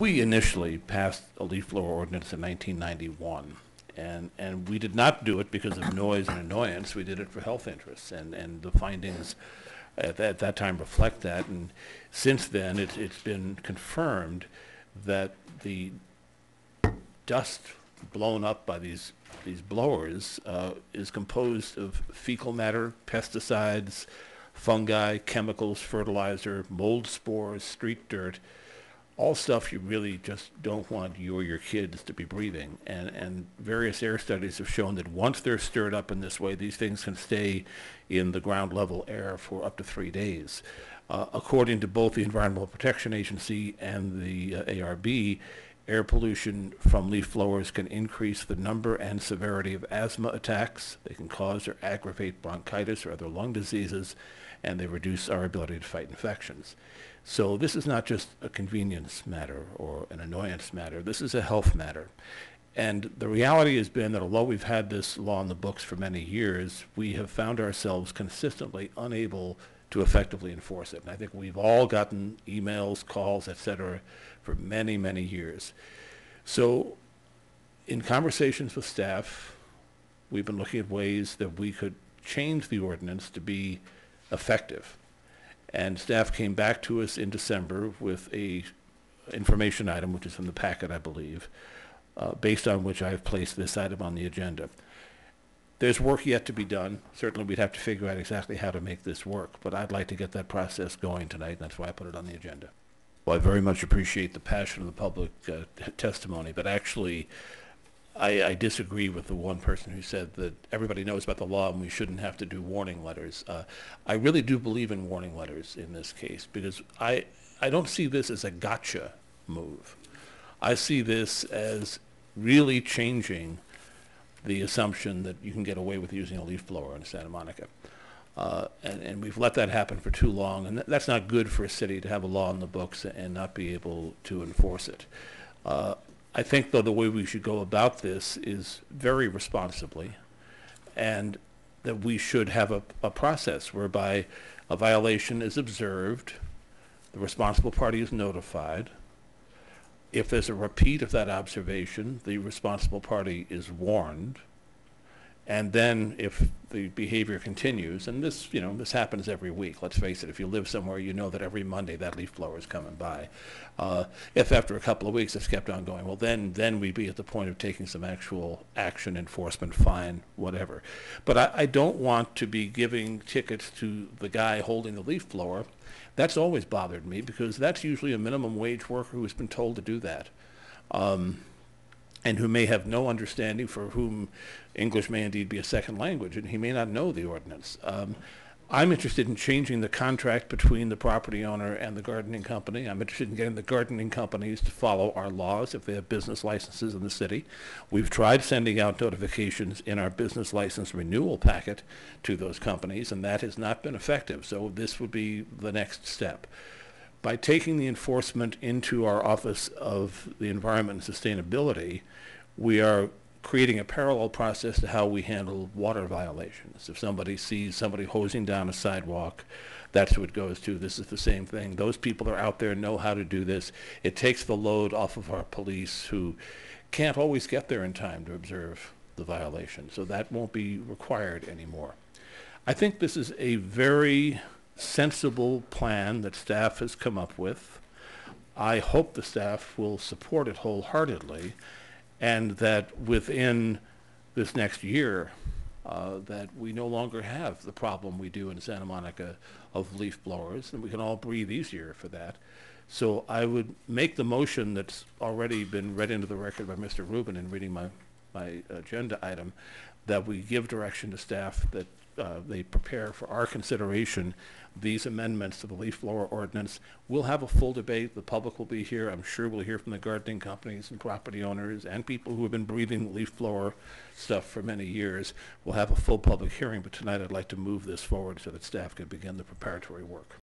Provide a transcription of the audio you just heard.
We initially passed a leaf blower ordinance in 1991, and we did not do it because of noise and annoyance. We did it for health interests, and the findings at that time reflect that. And since then, it's been confirmed that the dust blown up by these blowers is composed of fecal matter, pesticides, fungi, chemicals, fertilizer, mold spores, street dirt, all stuff you really just don't want you or your kids to be breathing. And various air studies have shown that once they're stirred up in this way, these things can stay in the ground level air for up to 3 days. According to both the Environmental Protection Agency and the ARB, air pollution from leaf blowers can increase the number and severity of asthma attacks. They can cause or aggravate bronchitis or other lung diseases, and they reduce our ability to fight infections. So this is not just a convenience matter or an annoyance matter. This is a health matter. And the reality has been that although we've had this law in the books for many years, we have found ourselves consistently unable to effectively enforce it. And I think we've all gotten emails, calls, et cetera, for many, many years. So in conversations with staff, we've been looking at ways that we could change the ordinance to be effective. And staff came back to us in December with a information item, which is in the packet, I believe, based on which I've placed this item on the agenda. There's work yet to be done. Certainly we'd have to figure out exactly how to make this work, but I'd like to get that process going tonight, and that's why I put it on the agenda. Well, I very much appreciate the passion of the public testimony, but actually I disagree with the one person who said that everybody knows about the law and we shouldn't have to do warning letters. I really do believe in warning letters in this case, because I don't see this as a gotcha move. I see this as really changing the assumption that you can get away with using a leaf blower in Santa Monica. And we've let that happen for too long, and that's not good for a city to have a law in the books and not be able to enforce it. I think, though, the way we should go about this is very responsibly, and that we should have a process whereby a violation is observed, the responsible party is notified. If there's a repeat of that observation, the responsible party is warned. And then if the behavior continues, and this happens every week, let's face it, if you live somewhere, you know that every Monday that leaf blower is coming by. If after a couple of weeks it's kept on going, well, then we'd be at the point of taking some actual action, enforcement, fine, whatever. But I don't want to be giving tickets to the guy holding the leaf blower. That's always bothered me, because that's usually a minimum wage worker who's been told to do that. And who may have no understanding, for whom English may indeed be a second language, and he may not know the ordinance. I'm interested in changing the contract between the property owner and the gardening company. I'm interested in getting the gardening companies to follow our laws if they have business licenses in the city. We've tried sending out notifications in our business license renewal packet to those companies, and that has not been effective. So this would be the next step. By taking the enforcement into our Office of the Environment and Sustainability, we are creating a parallel process to how we handle water violations. If somebody sees somebody hosing down a sidewalk, that's who it goes to. This is the same thing. Those people are out there, know how to do this. It takes the load off of our police, who can't always get there in time to observe the violation. So that won't be required anymore. I think this is a very sensible plan that staff has come up with. I hope the staff will support it wholeheartedly, and that within this next year that we no longer have the problem we do in Santa Monica of leaf blowers, and we can all breathe easier for that. So I would make the motion that's already been read into the record by Mr. Rubin in reading my agenda item, that we give direction to staff that they prepare for our consideration these amendments to the leaf blower ordinance. We'll have a full debate. The public will be here. I'm sure we'll hear from the gardening companies and property owners and people who have been breathing leaf blower stuff for many years. We'll have a full public hearing, but tonight I'd like to move this forward so that staff can begin the preparatory work.